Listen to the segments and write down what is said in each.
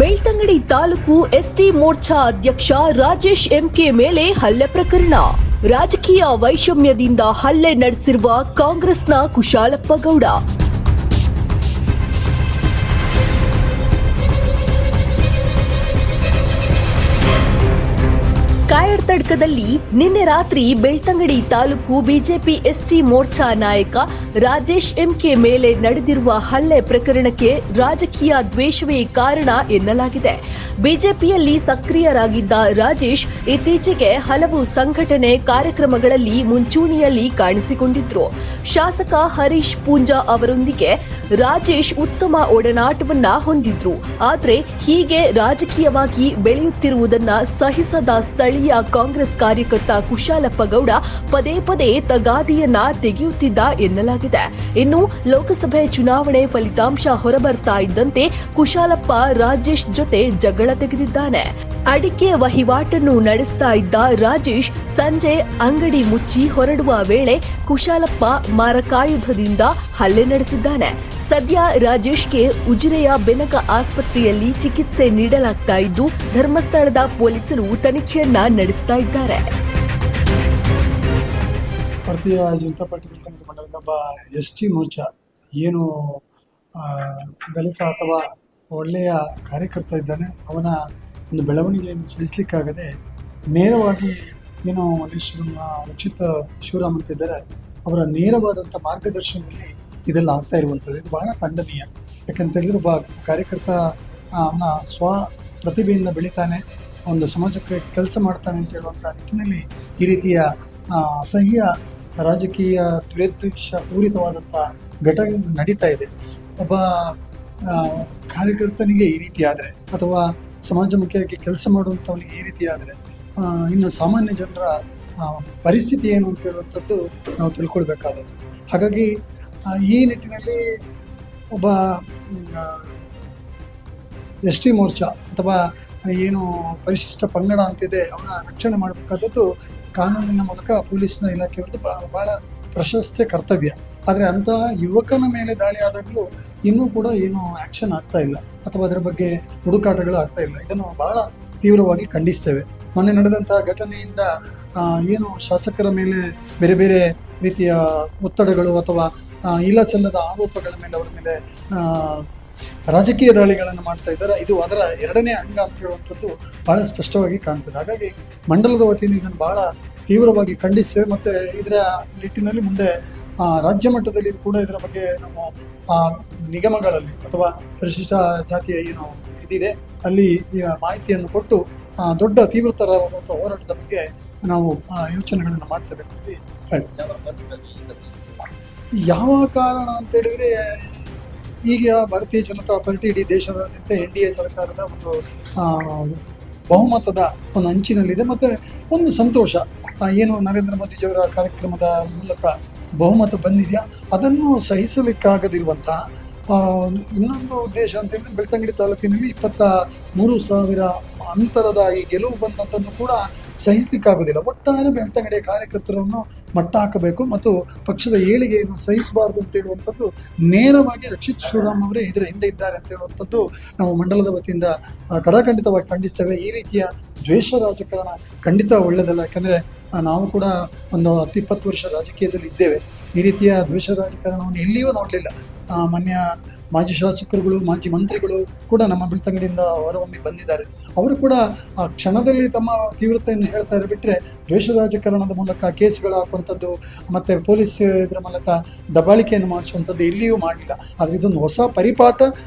Belthangady taluk ST Morcha ಅಧ್ಯಕ್ಷ Rajesh MK ಮೇಲೆ ಹಲ್ಲೆ ಪ್ರಕರಣ. ರಾಜಕೀಯ ವೈಷಮ್ಯದಿಂದ ಹಲ್ಲೆ ನಡೆಸಿರುವ ಕಾಂಗ್ರೆಸ್ನ ಕುಶಾಲಪ್ಪ ಗೌಡ. ಕಾಯರ್ತಡ್ಕದಲ್ಲಿ ನಿನ್ನೆ ರಾತ್ರಿ ಬೆಳ್ತಂಗಡಿ ತಾಲೂಕು ಬಿಜೆಪಿ ಎಸ್ಟಿ ಮೋರ್ಚಾ ನಾಯಕ ರಾಜೇಶ್ ಎಂಕೆ ಮೇಲೆ ನಡೆದಿರುವ ಹಲ್ಲೆ ಪ್ರಕರಣಕ್ಕೆ ರಾಜಕೀಯ ದ್ವೇಷವೇ ಕಾರಣ ಎನ್ನಲಾಗಿದೆ. ಬಿಜೆಪಿಯಲ್ಲಿ ಸಕ್ರಿಯರಾಗಿದ್ದ ರಾಜೇಶ್ ಇತ್ತೀಚೆಗೆ ಹಲವು ಸಂಘಟನೆ ಕಾರ್ಯಕ್ರಮಗಳಲ್ಲಿ ಮುಂಚೂಣಿಯಲ್ಲಿ ಕಾಣಿಸಿಕೊಂಡಿದ್ರು. ಶಾಸಕ ಹರೀಶ್ ಪೂಂಜಾ ಅವರೊಂದಿಗೆ ರಾಜೇಶ್ ಉತ್ತಮ ಒಡನಾಟವನ್ನ ಹೊಂದಿದ್ರು. ಆದರೆ ಹೀಗೆ ರಾಜಕೀಯವಾಗಿ ಬೆಳೆಯುತ್ತಿರುವುದನ್ನ ಸಹಿಸದ ಸ್ಥಳೀಯ ಕಾಂಗ್ರೆಸ್ ಕಾರ್ಯಕರ್ತ ಕುಶಾಲಪ್ಪ ಗೌಡ ಪದೇ ಪದೇ ತಗಾದಿಯನ್ನ ತೆಗೆಯುತ್ತಿದ್ದ ಎನ್ನಲಾಗಿದೆ. ಇನ್ನು ಲೋಕಸಭೆ ಚುನಾವಣೆ ಫಲಿತಾಂಶ ಹೊರಬರ್ತಾ ಇದ್ದಂತೆ ಕುಶಾಲಪ್ಪ ರಾಜೇಶ್ ಜೊತೆ ಜಗಳ ತೆಗೆದಿದ್ದಾನೆ. ಅಡಿಕೆ ವಹಿವಾಟನ್ನು ನಡೆಸ್ತಾ ಇದ್ದ ರಾಜೇಶ್ ಸಂಜೆ ಅಂಗಡಿ ಮುಚ್ಚಿ ಹೊರಡುವ ವೇಳೆ ಕುಶಾಲಪ್ಪ ಮಾರಕಾಯುಧದಿಂದ ಹಲ್ಲೆ ನಡೆಸಿದ್ದಾನೆ. ಸದ್ಯ ರಾಜೇಶ್ಗೆ ಉಜಿರೆಯ ಬೆನಕ ಆಸ್ಪತ್ರೆಯಲ್ಲಿ ಚಿಕಿತ್ಸೆ ನೀಡಲಾಗ್ತಾ ಇದ್ದು, ಧರ್ಮಸ್ಥಳದ ಪೊಲೀಸರು ತನಿಖೆಯನ್ನ ನಡೆಸ್ತಾ ಇದ್ದಾರೆ. ಭಾರತೀಯ ಜನತಾ ಪಾರ್ಟಿ ಬೆಳ್ತಂಗಡಿ ಮಂಡಲದ ಒಬ್ಬ ಎಸ್ಟಿ ಮೋರ್ಚಾ ಏನು ದಲಿತ ಅಥವಾ ಒಳ್ಳೆಯ ಕಾರ್ಯಕರ್ತ ಇದ್ದಾನೆ, ಅವನ ಒಂದು ಬೆಳವಣಿಗೆಯನ್ನು ಸಹಿಸಲಿಕ್ಕಾಗದೆ ನೇರವಾಗಿ ಏನು ರಕ್ಷಿತ ಶಿವರಾಮ್ ಅಂತಿದ್ದಾರೆ, ಅವರ ನೇರವಾದಂಥ ಮಾರ್ಗದರ್ಶನದಲ್ಲಿ ಇದೆಲ್ಲ ಆಗ್ತಾ ಇರುವಂಥದ್ದು. ಇದು ಬಹಳ ಖಂಡನೀಯ. ಯಾಕಂತ ಹೇಳಿದ್ರೆ ಒಬ್ಬ ಕಾರ್ಯಕರ್ತ ಅವನ ಸ್ವ ಪ್ರತಿಭೆಯಿಂದ ಬೆಳಿತಾನೆ, ಒಂದು ಸಮಾಜಕ್ಕೆ ಕೆಲಸ ಮಾಡ್ತಾನೆ ಅಂತ ಹೇಳುವಂಥ ನಿಟ್ಟಿನಲ್ಲಿ ಈ ರೀತಿಯ ಅಸಹ್ಯ ರಾಜಕೀಯ ದುರುದ್ದೇಶ ಪೂರಿತವಾದಂಥ ಘಟನೆ ನಡೀತಾ ಇದೆ. ಒಬ್ಬ ಕಾರ್ಯಕರ್ತನಿಗೆ ಈ ರೀತಿ ಆದರೆ ಅಥವಾ ಸಮಾಜಮುಖಿಯಾಗಿ ಕೆಲಸ ಮಾಡುವಂಥವನಿಗೆ ಈ ರೀತಿ ಆದರೆ ಇನ್ನು ಸಾಮಾನ್ಯ ಜನರ ಪರಿಸ್ಥಿತಿ ಏನು ಅಂತ ಹೇಳುವಂಥದ್ದು ನಾವು ತಿಳ್ಕೊಳ್ಬೇಕಾದದ್ದು. ಹಾಗಾಗಿ ಈ ನಿಟ್ಟಿನಲ್ಲಿ ಒಬ್ಬ ಎಸ್ ಟಿ ಮೋರ್ಚಾ ಅಥವಾ ಏನು ಪರಿಶಿಷ್ಟ ಪಂಗಡ ಅಂತಿದೆ ಅವರ ರಕ್ಷಣೆ ಮಾಡಬೇಕಾದದ್ದು ಕಾನೂನಿನ ಮೂಲಕ ಪೊಲೀಸ್ನ ಇಲಾಖೆಯವ್ರದ್ದು ಭಾಳ ಪ್ರಶಸ್ತ ಕರ್ತವ್ಯ. ಆದರೆ ಅಂತಹ ಯುವಕನ ಮೇಲೆ ದಾಳಿ ಆದಾಗಲೂ ಇನ್ನೂ ಕೂಡ ಏನು ಆ್ಯಕ್ಷನ್ ಆಗ್ತಾ ಇಲ್ಲ ಅಥವಾ ಅದರ ಬಗ್ಗೆ ಹುಡುಕಾಟಗಳು ಆಗ್ತಾ ಇಲ್ಲ. ಇದನ್ನು ಬಹಳ ತೀವ್ರವಾಗಿ ಖಂಡಿಸ್ತೇವೆ. ಮೊನ್ನೆ ನಡೆದಂತಹ ಘಟನೆಯಿಂದ ಏನು ಶಾಸಕರ ಮೇಲೆ ಬೇರೆ ಬೇರೆ ರೀತಿಯ ಒತ್ತಡಗಳು ಅಥವಾ ಇಲ್ಲಸಲ್ಲದ ಆರೋಪಗಳ ಮೇಲೆ ಅವರ ಮೇಲೆ ರಾಜಕೀಯ ದಾಳಿಗಳನ್ನು ಮಾಡ್ತಾ ಇದ್ದಾರೆ. ಇದು ಅದರ ಎರಡನೇ ಅಂಗ ಅಂತ ಹೇಳುವಂಥದ್ದು ಬಹಳ ಸ್ಪಷ್ಟವಾಗಿ ಕಾಣ್ತದೆ. ಹಾಗಾಗಿ ಮಂಡಲದ ವತಿಯಿಂದ ಇದನ್ನು ಬಹಳ ತೀವ್ರವಾಗಿ ಖಂಡಿಸ್ತೇವೆ. ಮತ್ತು ಇದರ ನಿಟ್ಟಿನಲ್ಲಿ ಮುಂದೆ ರಾಜ್ಯ ಮಟ್ಟದಲ್ಲಿ ಕೂಡ ಇದರ ಬಗ್ಗೆ ನಾವು ನಿಗಮಗಳಲ್ಲಿ ಅಥವಾ ಪರಿಶಿಷ್ಟ ಜಾತಿಯ ಏನು ಇದಿದೆ ಅಲ್ಲಿ ಈ ಮಾಹಿತಿಯನ್ನು ಕೊಟ್ಟು ದೊಡ್ಡ ತೀವ್ರತರವಾದಂಥ ಹೋರಾಟದ ಬಗ್ಗೆ ನಾವು ಯೋಚನೆಗಳನ್ನು ಮಾಡ್ತೇವೆ ಅಂತ ಹೇಳ್ತೇವೆ. ಯಾವ ಕಾರಣ ಅಂತ ಹೇಳಿದ್ರೆ, ಈಗ ಭಾರತೀಯ ಜನತಾ ಪಾರ್ಟಿ ಇಡೀ ದೇಶದಾದ್ಯಂತ NDA ಸರ್ಕಾರದ ಒಂದು ಬಹುಮತದ ಒಂದು ಅಂಚಿನಲ್ಲಿದೆ. ಮತ್ತು ಒಂದು ಸಂತೋಷ, ಏನು ನರೇಂದ್ರ ಮೋದಿಜಿಯವರ ಕಾರ್ಯಕ್ರಮದ ಮೂಲಕ ಬಹುಮತ ಬಂದಿದೆಯಾ ಅದನ್ನು ಸಹಿಸಲಿಕ್ಕಾಗದಿರುವಂತಹ ಇನ್ನೊಂದು ಉದ್ದೇಶ ಅಂತ ಹೇಳಿದ್ರೆ, ಬೆಳ್ತಂಗಡಿ ತಾಲೂಕಿನಲ್ಲಿ 23,000 ಅಂತರದ ಈ ಗೆಲುವು ಬಂದಂಥನ್ನು ಕೂಡ ಸಹಿಸಲಿಕ್ಕಾಗೋದಿಲ್ಲ. ಒಟ್ಟಾರೆ ಬೆಳ್ತಂಗಡಿಯ ಕಾರ್ಯಕರ್ತರನ್ನು ಮಟ್ಟ ಹಾಕಬೇಕು ಮತ್ತು ಪಕ್ಷದ ಏಳಿಗೆಯನ್ನು ಸಹಿಸಬಾರ್ದು ಅಂತ ಹೇಳುವಂಥದ್ದು ನೇರವಾಗಿ ರಕ್ಷಿತ್ ಶಿವರಾಮ್ ಅವರೇ ಇದರ ಹಿಂದೆ ಇದ್ದಾರೆ ಅಂತ ಹೇಳುವಂಥದ್ದು ನಾವು ಮಂಡಲದ ವತಿಯಿಂದ ಕಡಾಖಂಡಿತವಾಗಿ ಖಂಡಿಸ್ತೇವೆ. ಈ ರೀತಿಯ ದ್ವೇಷ ರಾಜಕಾರಣ ಖಂಡಿತ ಒಳ್ಳೆಯದಲ್ಲ. ಯಾಕಂದರೆ ನಾವು ಕೂಡ ಒಂದು 10-20 ವರ್ಷ ರಾಜಕೀಯದಲ್ಲಿ ಇದ್ದೇವೆ. ಈ ರೀತಿಯ ದ್ವೇಷ ರಾಜಕಾರಣವನ್ನು ಎಲ್ಲಿಯೂ ನೋಡಲಿಲ್ಲ. ಮಾನ್ಯ ಮಾಜಿ ಶಾಸಕರುಗಳು, ಮಾಜಿ ಮಂತ್ರಿಗಳು ಕೂಡ ನಮ್ಮ ಬೆಳ್ತಂಗಡಿಯಿಂದ ಹೊರಹೊಮ್ಮಿ ಬಂದಿದ್ದಾರೆ. ಅವರು ಕೂಡ ಆ ಕ್ಷಣದಲ್ಲಿ ತಮ್ಮ ತೀವ್ರತೆಯನ್ನು ಹೇಳ್ತಾರೆ ಬಿಟ್ಟರೆ ದ್ವೇಷ ರಾಜಕಾರಣದ ಮೂಲಕ ಕೇಸ್ಗಳು ಹಾಕುವಂಥದ್ದು ಮತ್ತು ಪೊಲೀಸ್ ಇದರ ಮೂಲಕ ದಬ್ಬಾಳಿಕೆಯನ್ನು ಮಾಡಿಸುವಂಥದ್ದು ಎಲ್ಲಿಯೂ ಮಾಡಲಿಲ್ಲ. ಆದರೆ ಇದೊಂದು ಹೊಸ ಪರಿಪಾಠ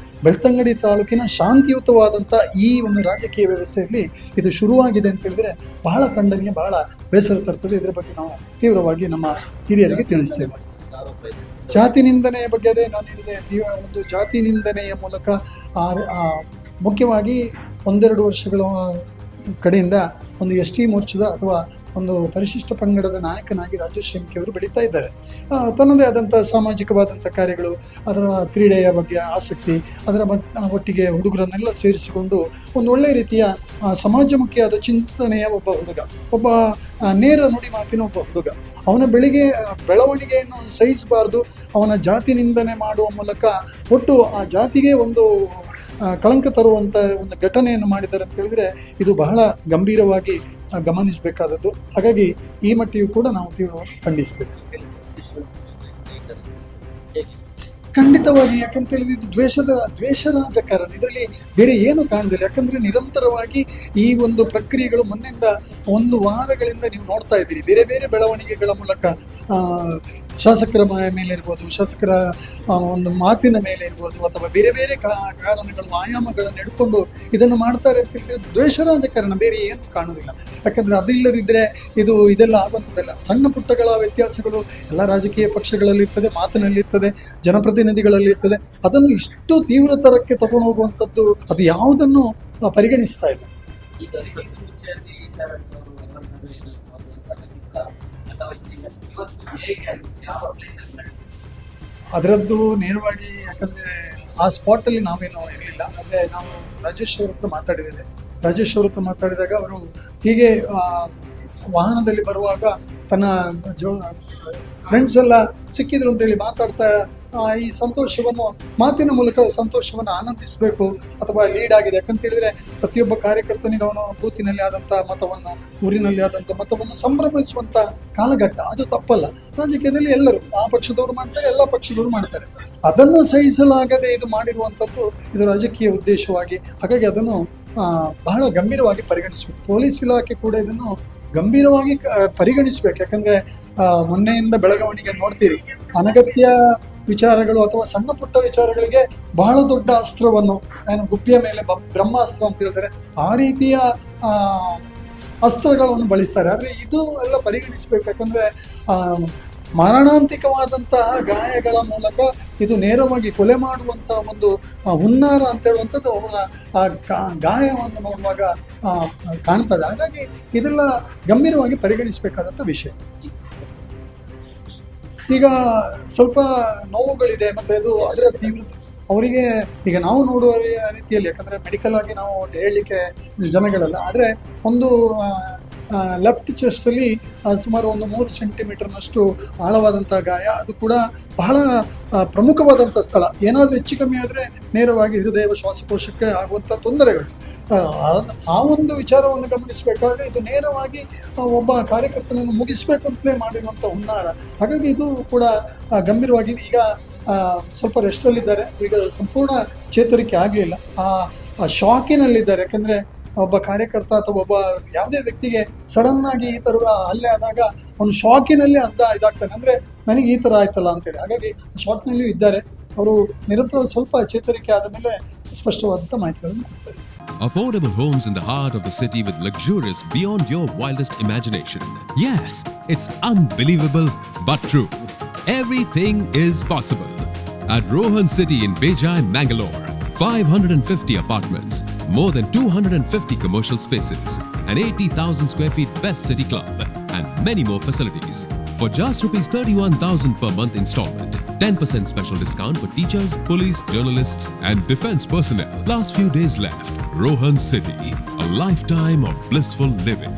ಬೆಳ್ತಂಗಡಿ ತಾಲೂಕಿನ ಶಾಂತಿಯುತವಾದಂಥ ಈ ಒಂದು ರಾಜಕೀಯ ವ್ಯವಸ್ಥೆಯಲ್ಲಿ ಇದು ಶುರುವಾಗಿದೆ ಅಂತ ಹೇಳಿದರೆ ಬಹಳ ಖಂಡನೀಯ, ಬಹಳ ಬೇಸರ ತರ್ತದೆ. ಇದರ ಬಗ್ಗೆ ನಾವು ತೀವ್ರವಾಗಿ ನಮ್ಮ ಹಿರಿಯರಿಗೆ ತಿಳಿಸ್ತೇವೆ. ಜಾತಿ ನಿಂದನೆಯ ಬಗ್ಗೆ ಅದೇ ನಾನು ಹೇಳಿದೆ. ಒಂದು ಜಾತಿ ನಿಂದನೆಯ ಮೂಲಕ ಮುಖ್ಯವಾಗಿ 1-2 ವರ್ಷಗಳ ಕಡೆಯಿಂದ ಒಂದು ST ಮೋರ್ಚಾದ ಅಥವಾ ಒಂದು ಪರಿಶಿಷ್ಟ ಪಂಗಡದ ನಾಯಕನಾಗಿ ರಾಜೇಶ್ ಎಂಕೆ ಅವರು ಬೆಳೀತಾ ಇದ್ದಾರೆ. ತನ್ನದೇ ಆದಂಥ ಸಾಮಾಜಿಕವಾದಂಥ ಕಾರ್ಯಗಳು, ಅದರ ಕ್ರೀಡೆಯ ಬಗ್ಗೆ ಆಸಕ್ತಿ, ಅದರ ಒಟ್ಟಿಗೆ ಹುಡುಗರನ್ನೆಲ್ಲ ಸೇರಿಸಿಕೊಂಡು ಒಂದು ಒಳ್ಳೆಯ ರೀತಿಯ ಸಮಾಜಮುಖಿಯಾದ ಚಿಂತನೆಯ ಒಬ್ಬ ಹುಡುಗ, ಒಬ್ಬ ನೇರ ನುಡಿ ಮಾತಿನ ಒಬ್ಬ ಹುಡುಗ. ಅವನ ಬೆಳವಣಿಗೆಯನ್ನು ಸಹಿಸಬಾರ್ದು, ಅವನ ಜಾತಿ ನಿಂದನೆ ಮಾಡುವ ಮೂಲಕ ಒಟ್ಟು ಆ ಜಾತಿಗೆ ಒಂದು ಕಳಂಕ ತರುವಂಥ ಒಂದು ಘಟನೆಯನ್ನು ಮಾಡಿದ್ದಾರೆ ಅಂತ ಹೇಳಿದ್ರೆ ಇದು ಬಹಳ ಗಂಭೀರವಾಗಿ ಗಮನಿಸಬೇಕಾದದ್ದು. ಹಾಗಾಗಿ ಈ ಮಟ್ಟಿಗೂ ಕೂಡ ನಾವು ತೀವ್ರವಾಗಿ ಖಂಡಿಸ್ತೇವೆ. ಖಂಡಿತವಾಗಿ, ಯಾಕಂತ ಹೇಳಿದ್ರೆ ಇದು ದ್ವೇಷ ರಾಜಕಾರಣ, ಇದರಲ್ಲಿ ಬೇರೆ ಏನು ಕಾಣುದಿಲ್ಲ. ಯಾಕಂದ್ರೆ ನಿರಂತರವಾಗಿ ಈ ಒಂದು ಪ್ರಕ್ರಿಯೆಗಳು ಮೊನ್ನೆಯಿಂದ ಒಂದು ವಾರಗಳಿಂದ ನೀವು ನೋಡ್ತಾ ಇದ್ದೀರಿ. ಬೇರೆ ಬೇರೆ ಬೆಳವಣಿಗೆಗಳ ಮೂಲಕ ಶಾಸಕರ ಮೇಲೆ ಇರ್ಬೋದು, ಶಾಸಕರ ಒಂದು ಮಾತಿನ ಮೇಲೆ ಇರ್ಬೋದು, ಅಥವಾ ಬೇರೆ ಬೇರೆ ಕಾರಣಗಳು ಆಯಾಮಗಳನ್ನು ಹಿಡ್ಕೊಂಡು ಇದನ್ನು ಮಾಡ್ತಾರೆ ಅಂತ ಹೇಳಿದ್ರೆ ದ್ವೇಷ ರಾಜಕಾರಣ, ಬೇರೆ ಏನು ಕಾಣುವುದಿಲ್ಲ. ಯಾಕಂದ್ರೆ ಅದಿಲ್ಲದಿದ್ದರೆ ಇದೆಲ್ಲ ಆಗುವಂಥದ್ದಲ್ಲ. ಸಣ್ಣ ಪುಟ್ಟಗಳ ವ್ಯತ್ಯಾಸಗಳು ಎಲ್ಲ ರಾಜಕೀಯ ಪಕ್ಷಗಳಲ್ಲಿ ಇರ್ತದೆ, ಮಾತಿನಲ್ಲಿರ್ತದೆ, ಜನಪ್ರತಿನಿಧಿಗಳಲ್ಲಿ ಇರ್ತದೆ. ಅದನ್ನು ಇಷ್ಟು ತೀವ್ರತರಕ್ಕೆ ತಗೊಂಡು ಹೋಗುವಂಥದ್ದು ಅದು ಯಾವುದನ್ನು ಪರಿಗಣಿಸ್ತಾ ಇಲ್ಲ. ಅದರದ್ದು ನೇರವಾಗಿ, ಯಾಕಂದರೆ ಆ ಸ್ಪಾಟಲ್ಲಿ ನಾವೇನೋ ಇರಲಿಲ್ಲ. ಆದರೆ ನಾವು ರಾಜೇಶ್ ಅವ್ರ ಹತ್ರ ಮಾತಾಡಿದ್ದೇವೆ. ರಾಜೇಶ್ ಅವ್ರ ಹತ್ರ ಮಾತಾಡಿದಾಗ ಅವರು ಹೀಗೆ ವಾಹನದಲ್ಲಿ ಬರುವಾಗ ತನ್ನ ಫ್ರೆಂಡ್ಸ್ ಎಲ್ಲ ಸಿಕ್ಕಿದ್ರು ಅಂತೇಳಿ ಮಾತಾಡ್ತಾ ಈ ಸಂತೋಷವನ್ನು ಮಾತಿನ ಮೂಲಕ ಸಂತೋಷವನ್ನು ಆನಂದಿಸಬೇಕು ಅಥವಾ ಲೀಡ್ ಆಗಿದೆ. ಯಾಕಂತ ಹೇಳಿದ್ರೆ ಪ್ರತಿಯೊಬ್ಬ ಕಾರ್ಯಕರ್ತನಿಗೆ ಅವನು ಬೂತಿನಲ್ಲಿ ಆದಂಥ ಮತವನ್ನು, ಊರಿನಲ್ಲಿ ಆದಂಥ ಮತವನ್ನು ಸಂಭ್ರಮಿಸುವಂಥ ಕಾಲಘಟ್ಟ, ಅದು ತಪ್ಪಲ್ಲ. ರಾಜಕೀಯದಲ್ಲಿ ಎಲ್ಲರೂ ಆ ಪಕ್ಷದವರು ಮಾಡ್ತಾರೆ, ಎಲ್ಲ ಪಕ್ಷದವರು ಮಾಡ್ತಾರೆ. ಅದನ್ನು ಸಹಿಸಲಾಗದೆ ಇದು ಮಾಡಿರುವಂಥದ್ದು ಇದು ರಾಜಕೀಯ ಉದ್ದೇಶವಾಗಿ. ಹಾಗಾಗಿ ಅದನ್ನು ಬಹಳ ಗಂಭೀರವಾಗಿ ಪರಿಗಣಿಸಬೇಕು. ಪೊಲೀಸ್ ಇಲಾಖೆ ಕೂಡ ಇದನ್ನು ಗಂಭೀರವಾಗಿ ಪರಿಗಣಿಸಬೇಕು. ಯಾಕಂದರೆ ಮೊನ್ನೆಯಿಂದ ಬೆಳವಣಿಗೆ ನೋಡ್ತೀರಿ, ಅನಗತ್ಯ ವಿಚಾರಗಳು ಅಥವಾ ಸಣ್ಣ ಪುಟ್ಟ ವಿಚಾರಗಳಿಗೆ ಬಹಳ ದೊಡ್ಡ ಅಸ್ತ್ರವನ್ನು, ಏನು ಗುಬ್ಬಿಯ ಮೇಲೆ ಬ್ರಹ್ಮಾಸ್ತ್ರ ಅಂತ ಹೇಳ್ತಾರೆ, ಆ ರೀತಿಯ ಅಸ್ತ್ರಗಳನ್ನು ಬಳಸ್ತಾರೆ. ಆದರೆ ಇದು ಎಲ್ಲ ಪರಿಗಣಿಸಬೇಕು. ಯಾಕಂದರೆ ಮಾರಣಾಂತಿಕವಾದಂತಹ ಗಾಯಗಳ ಮೂಲಕ ಇದು ನೇರವಾಗಿ ಕೊಲೆ ಮಾಡುವಂಥ ಒಂದು ಹುನ್ನಾರ ಅಂತ ಹೇಳುವಂಥದ್ದು ಅವರ ಗಾಯವನ್ನು ನೋಡುವಾಗ ಕಾಣ್ತದೆ. ಹಾಗಾಗಿ ಇದೆಲ್ಲ ಗಂಭೀರವಾಗಿ ಪರಿಗಣಿಸಬೇಕಾದಂಥ ವಿಷಯ. ಈಗ ಸ್ವಲ್ಪ ನೋವುಗಳಿದೆ, ಮತ್ತು ಅದು ಅದರ ತೀವ್ರತೆ ಅವರಿಗೆ ಈಗ ನಾವು ನೋಡುವ ರೀತಿಯಲ್ಲಿ, ಯಾಕಂದರೆ ಮೆಡಿಕಲ್ ಆಗಿ ನಾವು ಹೇಳಲಿಕ್ಕೆ ಜನಗಳಲ್ಲ. ಆದರೆ ಒಂದು ಲೆಫ್ಟ್ ಚೆಸ್ಟಲ್ಲಿ ಸುಮಾರು ಒಂದು 3 ಸೆಂಟಿಮೀಟರ್ನಷ್ಟು ಆಳವಾದಂಥ ಗಾಯ. ಅದು ಕೂಡ ಬಹಳ ಪ್ರಮುಖವಾದಂಥ ಸ್ಥಳ. ಏನಾದರೂ ಹೆಚ್ಚು ಕಮ್ಮಿ ಆದರೆ ನೇರವಾಗಿ ಹೃದಯ ಶ್ವಾಸಕೋಶಕ್ಕೆ ಆಗುವಂಥ ತೊಂದರೆಗಳು. ಆ ಒಂದು ವಿಚಾರವನ್ನು ಗಮನಿಸಬೇಕಾಗ ಇದು ನೇರವಾಗಿ ಒಬ್ಬ ಕಾರ್ಯಕರ್ತನನ್ನು ಮುಗಿಸಬೇಕು ಅಂತಲೇ ಮಾಡಿರುವಂಥ ಹುನ್ನಾರ. ಹಾಗಾಗಿ ಇದು ಕೂಡ ಗಂಭೀರವಾಗಿದೆ. ಈಗ ಸ್ವಲ್ಪ ರೆಸ್ಟಲ್ಲಿದ್ದಾರೆ, ಈಗ ಸಂಪೂರ್ಣ ಚೇತರಿಕೆ ಆಗಲಿಲ್ಲ, ಆ ಶಾಕಿನಲ್ಲಿದ್ದಾರೆ. ಯಾಕಂದರೆ ಒಬ್ಬ ಕಾರ್ಯಕರ್ತ ಅಥವಾ ಒಬ್ಬ ಯಾವುದೇ ವ್ಯಕ್ತಿಗೆ ಸಡನ್ನಾಗಿ ಈ ಥರದ ಹಲ್ಲೆ ಆದಾಗ ಅವನು ಶಾಕಿನಲ್ಲಿ ಅರ್ಧ ಇದಾಗ್ತಾನೆ, ಅಂದರೆ ನನಗೆ ಈ ಥರ ಆಯ್ತಲ್ಲ ಅಂತೇಳಿ. ಹಾಗಾಗಿ ಶಾಕ್ನಲ್ಲಿಯೂ ಇದ್ದಾರೆ. ಅವರು ನಿರಂತರ ಸ್ವಲ್ಪ ಚೇತರಿಕೆ ಆದ ಮೇಲೆ ಸ್ಪಷ್ಟವಾದಂಥ ಮಾಹಿತಿಗಳನ್ನು ಕೊಡ್ತಾರೆ. Affordable homes in the heart of the city with luxurious beyond your wildest imagination. Yes, it's unbelievable but true. Everything is possible. At Rohan City in Beja and Mangalore, 550 apartments, more than 250 commercial spaces, an 80,000 square feet best city club, and many more facilities. For just rupees 31,000 per month installment, 10% special discount for teachers, police, journalists, and defense personnel. Last few days left. Rohan City, a lifetime of blissful living.